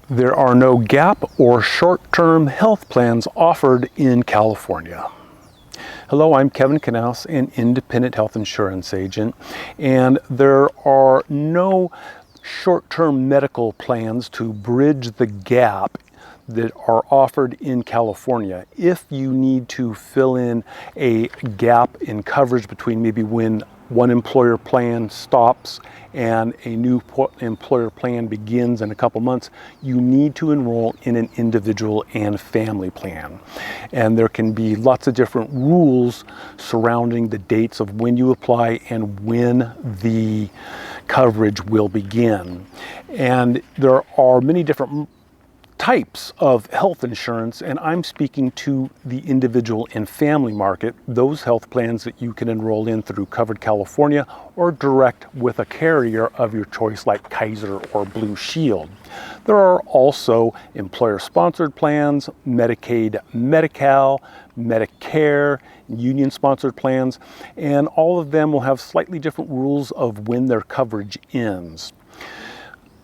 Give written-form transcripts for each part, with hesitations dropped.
There are no gap or short-term health plans offered in California. Hello, I'm Kevin Knaus, an independent health insurance agent, and there are no short-term medical plans to bridge the gap that are offered in California. If you need to fill in a gap in coverage between maybe when one employer plan stops and a new employer plan begins in a couple months, you need to enroll in an individual and family plan. And there can be lots of different rules surrounding the dates of when you apply and when the coverage will begin. And there are many different types of health insurance, and I'm speaking to the individual and family market, those health plans that you can enroll in through Covered California or direct with a carrier of your choice like Kaiser or Blue Shield. There are also employer-sponsored plans, Medicaid, Medi-Cal, Medicare, union-sponsored plans, and all of them will have slightly different rules of when their coverage ends.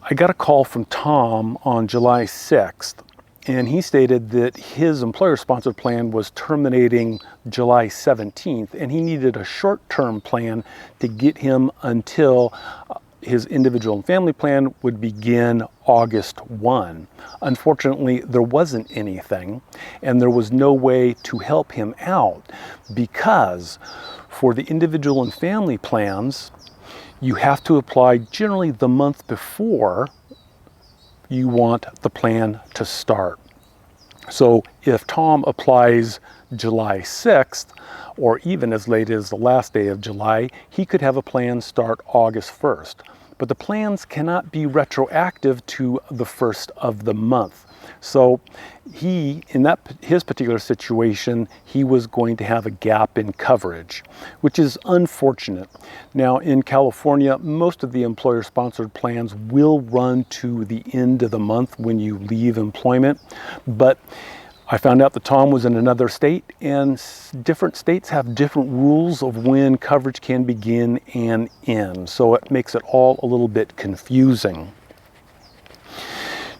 I got a call from Tom on July 6th, and he stated that his employer-sponsored plan was terminating July 17th, and he needed a short-term plan to get him until his individual and family plan would begin August 1. Unfortunately, there wasn't anything, and there was no way to help him out because for the individual and family plans, you have to apply generally the month before you want the plan to start. So if Tom applies July 6th, or even as late as the last day of July, he could have a plan start August 1st. But the plans cannot be retroactive to the first of the month. So his particular situation, he was going to have a gap in coverage, which is unfortunate. Now in California, most of the employer-sponsored plans will run to the end of the month when you leave employment, but I found out that Tom was in another state, and different states have different rules of when coverage can begin and end, so it makes it all a little bit confusing.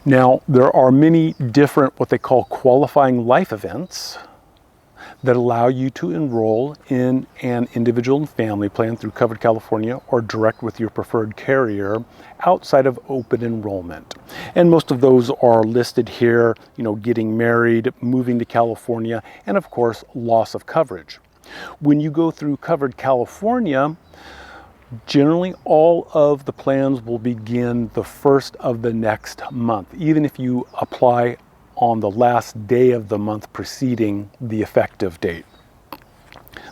Now, there are many different what they call qualifying life events that allow you to enroll in an individual and family plan through Covered California or direct with your preferred carrier outside of open enrollment. And most of those are listed here, getting married, moving to California, and of course, loss of coverage. When you go through Covered California, generally, all of the plans will begin the first of the next month, even if you apply on the last day of the month preceding the effective date.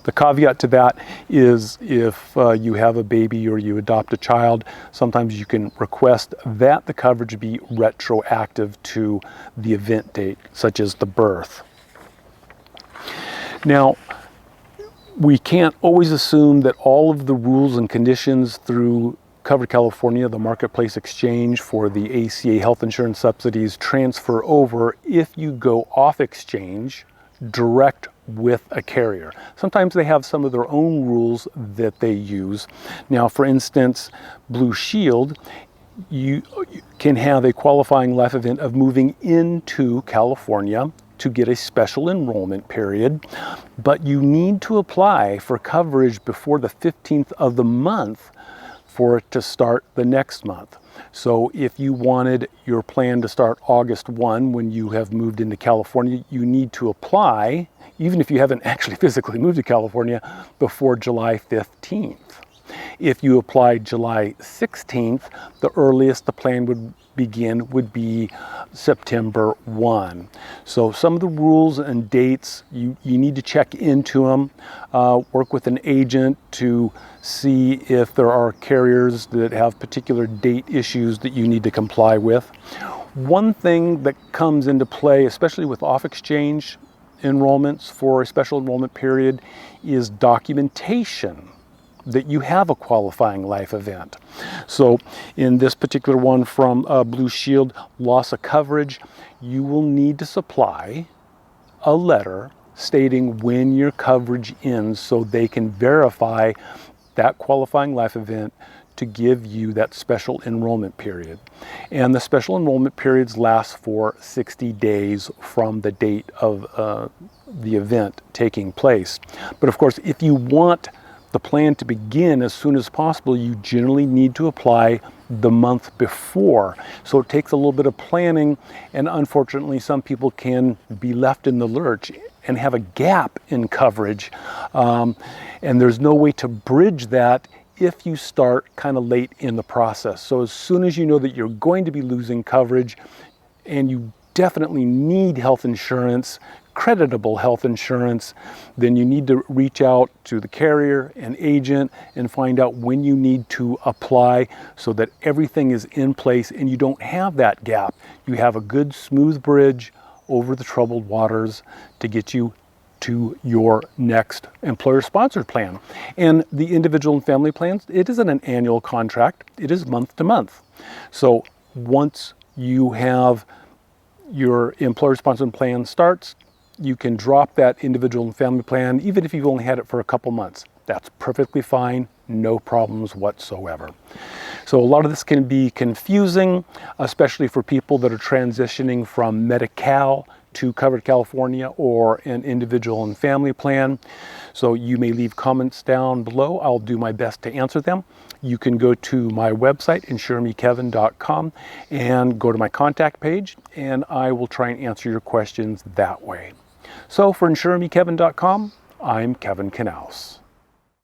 The caveat to that is if you have a baby or you adopt a child, sometimes you can request that the coverage be retroactive to the event date, such as the birth. Now, we can't always assume that all of the rules and conditions through Covered California, the marketplace exchange for the ACA health insurance subsidies, transfer over if you go off exchange direct with a carrier. Sometimes they have some of their own rules that they use. Now, for instance, Blue Shield, you can have a qualifying life event of moving into California to get a special enrollment period, but you need to apply for coverage before the 15th of the month for it to start the next month. So if you wanted your plan to start August 1 when you have moved into California, you need to apply, even if you haven't actually physically moved to California, before July 15th. If you apply July 16th, the earliest the plan would begin would be September 1. So some of the rules and dates, you need to check into them, work with an agent to see if there are carriers that have particular date issues that you need to comply with. One thing that comes into play, especially with off-exchange enrollments for a special enrollment period, is documentation that you have a qualifying life event. So in this particular one from Blue Shield, loss of coverage, you will need to supply a letter stating when your coverage ends so they can verify that qualifying life event to give you that special enrollment period. And the special enrollment periods last for 60 days from the date of the event taking place. But of course, if you want the plan to begin as soon as possible, you generally need to apply the month before. So it takes a little bit of planning, and unfortunately some people can be left in the lurch and have a gap in coverage, and there's no way to bridge that if you start kind of late in the process. So as soon as you know that you're going to be losing coverage and you definitely need health insurance, creditable health insurance, then you need to reach out to the carrier and agent and find out when you need to apply so that everything is in place and you don't have that gap. You have a good smooth bridge over the troubled waters to get you to your next employer-sponsored plan. And the individual and family plans, it isn't an annual contract, it is month to month. So once you have your employer-sponsored plan starts, you can drop that individual and family plan, even if you've only had it for a couple months. That's perfectly fine, no problems whatsoever. So a lot of this can be confusing, especially for people that are transitioning from Medi-Cal to Covered California or an individual and family plan. So you may leave comments down below. I'll do my best to answer them. You can go to my website, insuremekevin.com, and go to my contact page, and I will try and answer your questions that way. So for insuremekevin.com, I'm Kevin Knaus.